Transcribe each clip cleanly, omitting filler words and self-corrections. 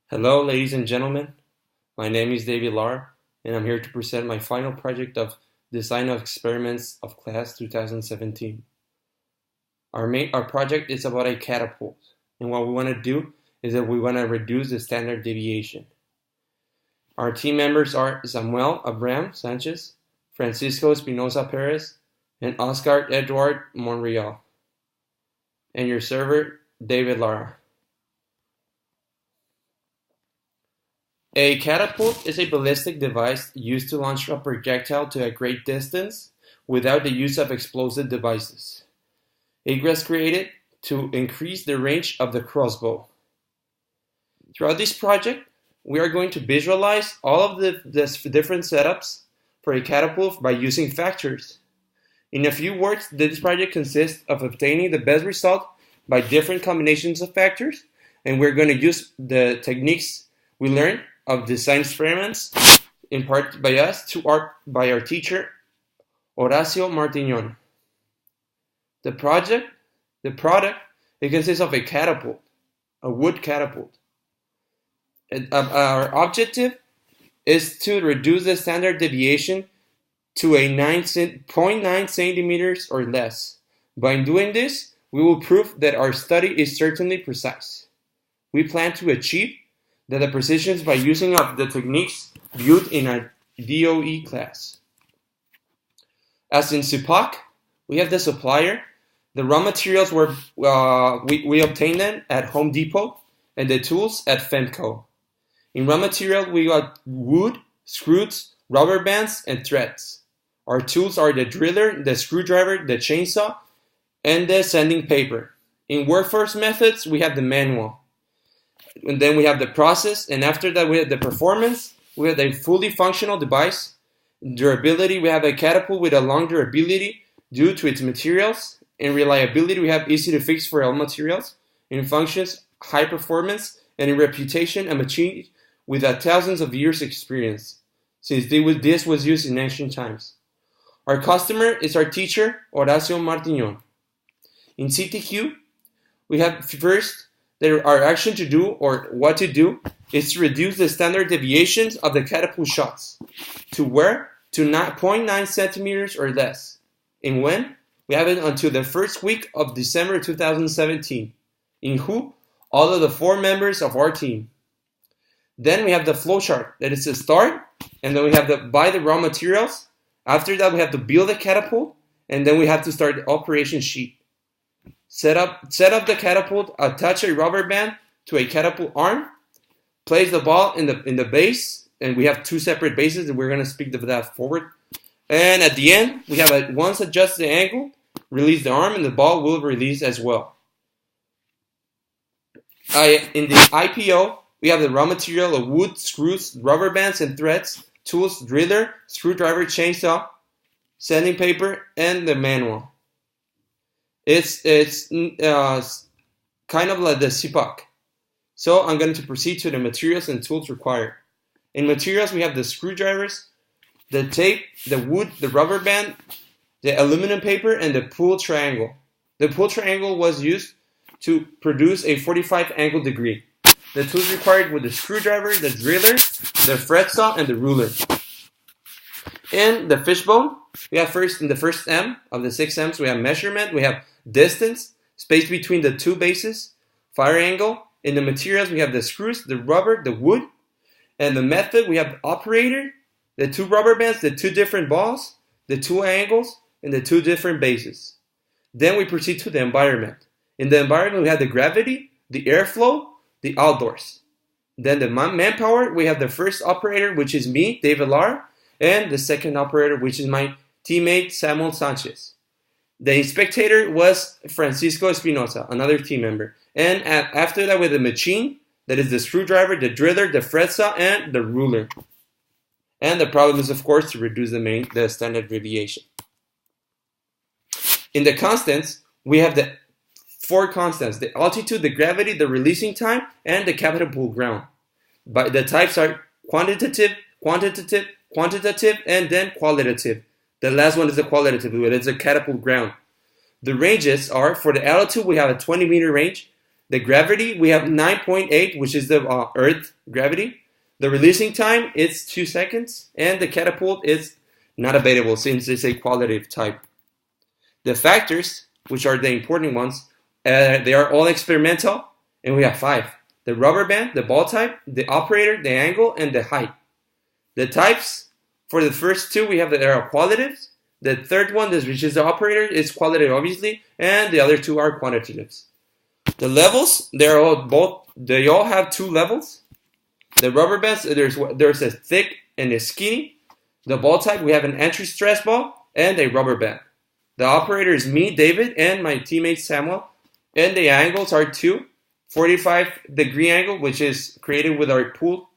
Hello, ladies and gentlemen. My name is Lara, and I'm here to present my final project of Design of Experiments of Class 2017. Our project is about a catapult, and what we want to do is that we want to reduce the standard deviation. Our team members are Samuel Abraham Sanchez, Francisco Espinosa Perez, and Oscar Edward Monreal, and your server, Lara. A catapult is a ballistic device used to launch a projectile to a great distance without the use of explosive devices. It was created to increase the range of the crossbow. Throughout this project, we are going to visualize all of the different setups for a catapult by using factors. In a few words, this project consists of obtaining the best result by different combinations of factors, and we're going to use the techniques we learned of design experiments, in part by us, by our teacher, Horacio Martignon. The product, it consists of a catapult, a wood catapult. Our objective is to reduce the standard deviation to a 0.9 centimeters or less. By doing this, we will prove that our study is certainly precise. We plan to achieve the precisions by using of the techniques viewed in our DOE class. As in SUPAC, we have the supplier. The raw materials were we obtained them at Home Depot, and the tools at Femco. In raw material, we got wood, screws, rubber bands, and threads. Our tools are the driller, the screwdriver, the chainsaw, and the sanding paper. In workforce methods, we have the manual. And then we have the process, and after that we have the performance. We have a fully functional device. Durability, we have a catapult with a long durability due to its materials. In reliability, we have easy to fix for all materials. In functions, high performance, and in reputation, a machine with thousands of years experience, since this was used in ancient times. Our customer is our teacher, Horacio Martignon. In CTQ, we have first, our action to do, or what to do, is to reduce the standard deviations of the catapult shots. To where? To 0.9 centimeters or less. And when? We have it until the first week of December 2017. In who? All of the 4 members of our team. Then we have the flow chart. That is the start. And then we have to buy the raw materials. After that, we have to build the catapult. And then we have to start the operation sheet. Set up the catapult, attach a rubber band to a catapult arm, place the ball in the base, and we have 2 separate bases, and we're going to speak of that forward. And at the end, we have once adjust the angle, release the arm, and the ball will release as well. In the IPO, we have the raw material of wood, screws, rubber bands, and threads, tools, driller, screwdriver, chainsaw, sanding paper, and the manual. It's kind of like the CPAC. So I'm going to proceed to the materials and tools required. In materials, we have the screwdrivers, the tape, the wood, the rubber band, the aluminum paper, and the pull triangle. The pull triangle was used to produce a 45 angle degree. The tools required were the screwdriver, the driller, the fret saw, and the ruler. In the fishbone, we have in the first M of the 6 M's, we have measurement, we have distance, space between the 2 bases, fire angle. In the materials, we have the screws, the rubber, the wood. And the method, we have operator, the 2 rubber bands, the 2 different balls, the 2 angles, and the 2 different bases. Then we proceed to the environment. In the environment, we have the gravity, the airflow, the outdoors. Then the manpower, we have the first operator, which is me, Lara, and the second operator, which is my teammate, Samuel Sanchez. The spectator was Francisco Espinosa, another team member. And after that, with the machine, that is the screwdriver, the driller, the fret saw, and the ruler. And the problem is, of course, to reduce the standard deviation. In the constants, we have the 4 constants: the altitude, the gravity, the releasing time, and the catapult ground. But the types are quantitative, and then qualitative. The last one is the qualitative, it's a catapult ground. The ranges are, for the altitude, we have a 20-meter range. The gravity, we have 9.8, which is the Earth gravity. The releasing time is 2 seconds, and the catapult is not abatable since it's a qualitative type. The factors, which are the important ones, they are all experimental, and we have 5. The rubber band, the ball type, the operator, the angle, and the height. The types, for the first 2, we have that are qualitatives. The third one, which is the operator, is qualitative, obviously, and the other 2 are quantitatives. The levels, they all have 2 levels. The rubber bands, there's a thick and a skinny. The ball type, we have an entry stress ball and a rubber band. The operator is me, David, and my teammate Samuel. And the angles are 2. 45-degree angle, which is created with our pool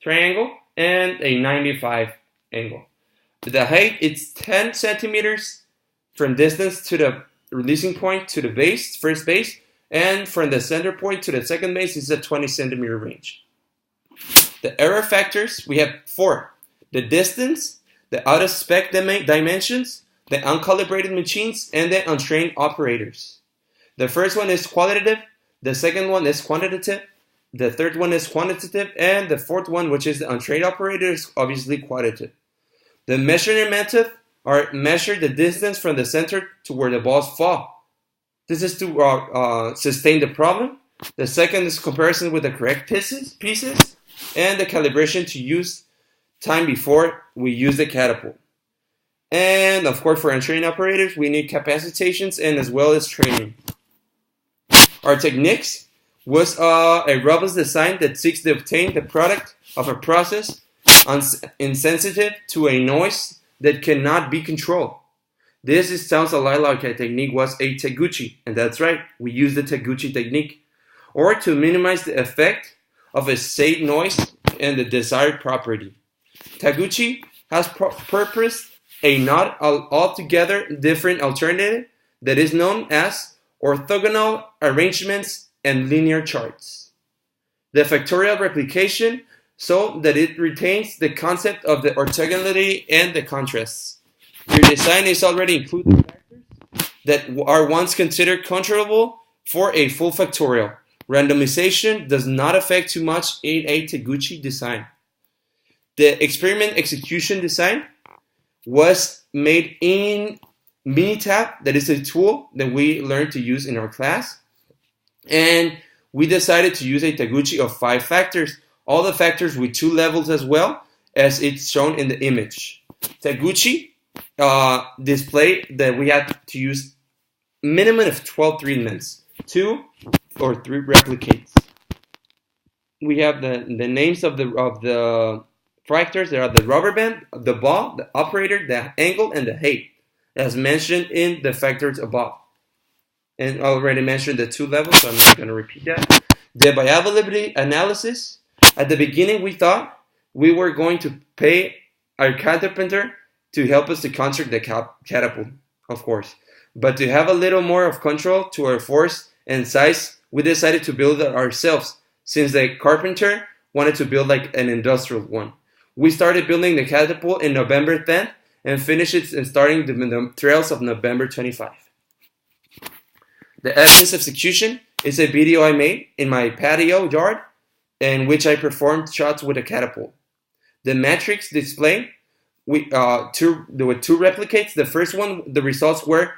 triangle, and a 95 angle. The height, it's 10 centimeters from distance to the releasing point to the base, first base, and from the center point to the second base is a 20 centimeter range. The error factors, we have 4. The distance, the out-of-spec dimensions, the uncalibrated machines, and the untrained operators. The first one is qualitative, the second one is quantitative, the third one is quantitative, and the fourth one, which is the untrained operator, is obviously quantitative. The measurement method are measure the distance from the center to where the balls fall. This is to sustain the problem. The second is comparison with the correct pieces, and the calibration to use time before we use the catapult. And of course, for untrained operators, we need capacitations and as well as training. Our techniques was a robust design that seeks to obtain the product of a process insensitive to a noise that cannot be controlled. This sounds a lot like a technique was a Taguchi, and that's right, we use the Taguchi technique, or to minimize the effect of a safe noise and the desired property. Taguchi has purposed a not altogether different alternative that is known as orthogonal arrangements and linear charts. The factorial replication so that it retains the concept of the orthogonality and the contrasts. Your design is already including factors that are once considered controllable for a full factorial. Randomization does not affect too much in a Taguchi design. The experiment execution design was made in Minitab, that is a tool that we learned to use in our class. And we decided to use a Taguchi of 5 factors, all the factors with 2 levels as well as it's shown in the image. Taguchi display that we had to use minimum of 12 treatments, 2 or 3 replicates. We have the names of the factors. There are the rubber band, the ball, the operator, the angle, and the height, as mentioned in the factors above. And I already mentioned the 2 levels, so I'm not going to repeat that. The viability analysis. At the beginning, we thought we were going to pay our carpenter to help us to construct the catapult, of course. But to have a little more of control to our force and size, we decided to build it ourselves, since the carpenter wanted to build like an industrial one. We started building the catapult in November 10th and finished it starting the trails of November 25. The evidence execution is a video I made in my patio yard in which I performed shots with a catapult. The matrix display, there were 2 replicates. The first one, the results were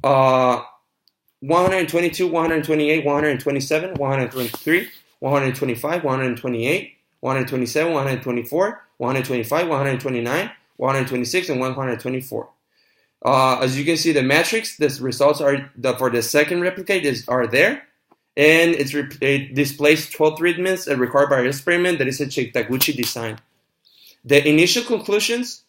122, 128, 127, 123, 125, 128, 127, 124, 125, 129, 126, and 124. As you can see, the matrix, the results are for the second replicate are there, and it displays 12 treatments required by our experiment. That is a Taguchi design. The initial conclusions,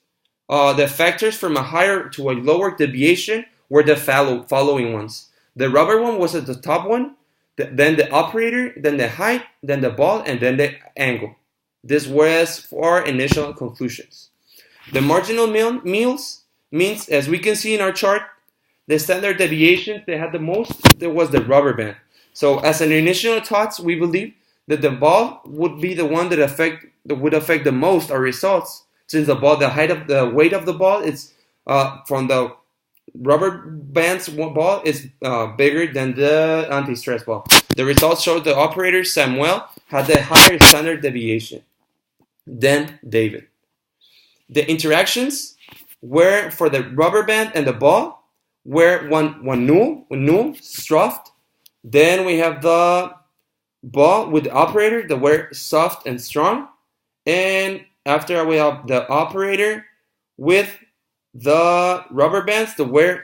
the factors from a higher to a lower deviation were the following ones. The rubber one was at the top one, then the operator, then the height, then the ball, and then the angle. This was for initial conclusions. The marginal means, as we can see in our chart, the standard deviation that had the most, there was the rubber band. So as an initial thoughts, we believe that the ball would be the one that would affect the most our results, since the ball, the weight of the ball is from the rubber band's ball is bigger than the anti-stress ball. The results showed the operator Samuel had the higher standard deviation than David. The interactions were for the rubber band and the ball were one null, soft. Then we have the ball with the operator that were soft and strong. And after we have the operator with the rubber bands that were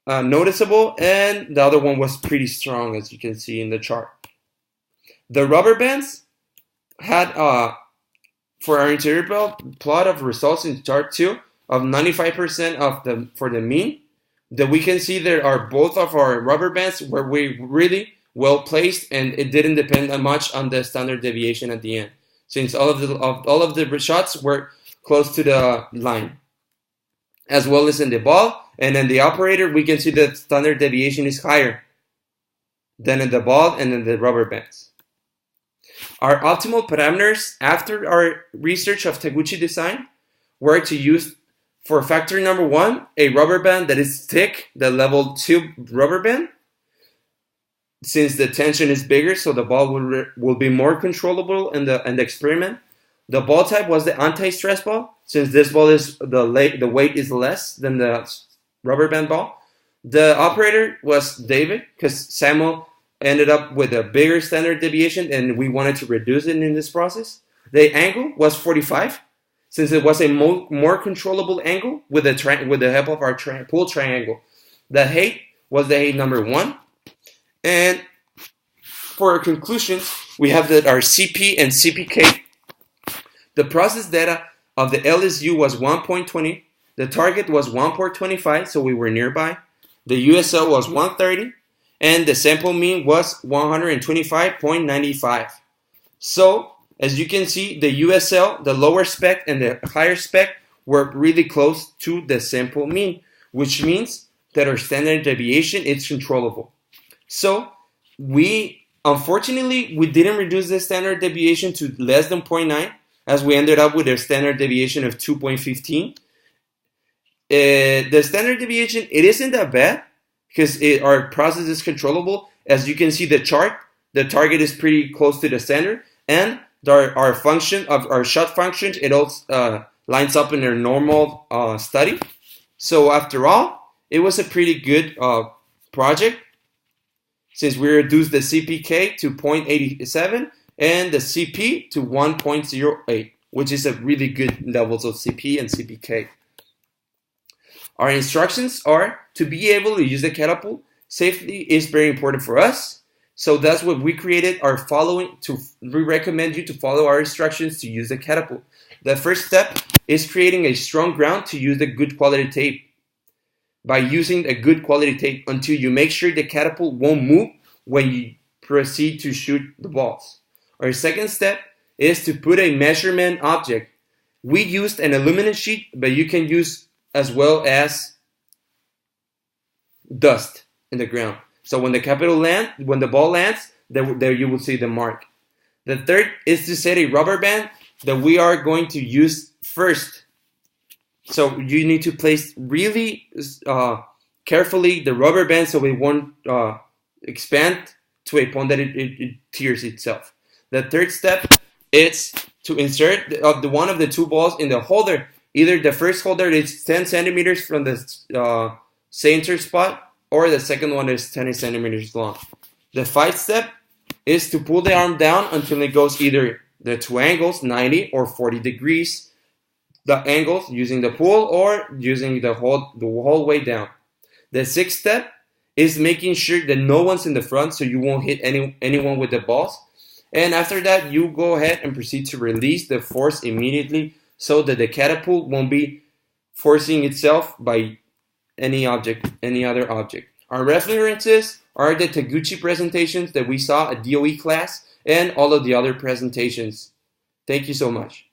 noticeable, and the other one was pretty strong, as you can see in the chart. The rubber bands had, for our interior plot of results in chart 2, of 95% for the mean, that we can see there are both of our rubber bands where we really well placed, and it didn't depend that much on the standard deviation at the end, since all of the shots were close to the line. As well as in the ball and in the operator, we can see that standard deviation is higher than in the ball and in the rubber bands. Our optimal parameters after our research of Taguchi design were to use, for factor number 1, a rubber band that is thick, the level 2 rubber band, since the tension is bigger, so the ball will be more controllable in the experiment. The ball type was the anti-stress ball, since this ball is the weight is less than the rubber band ball. The operator was David, because Samuel ended up with a bigger standard deviation, and we wanted to reduce it in this process. The angle was 45, since it was a more controllable angle with the help of our pull triangle. The height was the height number 1. And for our conclusions, we have that our CP and CPK, the process data of the LSU was 1.20, the target was 1.25, so we were nearby. The USL was 130, and the sample mean was 125.95. So, as you can see, the USL, the lower spec and the higher spec were really close to the sample mean, which means that our standard deviation is controllable. So, unfortunately, we didn't reduce the standard deviation to less than 0.9, as we ended up with a standard deviation of 2.15. The standard deviation, it isn't that bad, because our process is controllable. As you can see the chart, the target is pretty close to the standard, and our function of our shot functions, it also lines up in our normal study. So after all, it was a pretty good project, since we reduced the CPK to 0.87 and the CP to 1.08, which is a really good levels of CP and CPK. Our instructions are to be able to use the catapult. Safety is very important for us, so that's what we created we recommend you to follow our instructions to use the catapult. The first step is creating a strong ground to use the good quality tape. By using a good quality tape until you make sure the catapult won't move when you proceed to shoot the balls. Our second step is to put a measurement object. We used an aluminum sheet, but you can use as well as dust in the ground. So when the ball lands, there you will see the mark. The third is to set a rubber band that we are going to use first. So you need to place really carefully the rubber band so it won't expand to a point that it tears itself. The third step is to insert one of the two balls in the holder. Either the first holder is 10 centimeters from the center spot, or the second one is 10 centimeters long. The fifth step is to pull the arm down until it goes either the two angles, 90 or 40 degrees. The angles using the pull or using the whole way down. The sixth step is making sure that no one's in the front, so you won't hit anyone with the balls. And after that, you go ahead and proceed to release the force immediately, so that the catapult won't be forcing itself by any other object. Our references are the Taguchi presentations that we saw at DOE class and all of the other presentations. Thank you so much.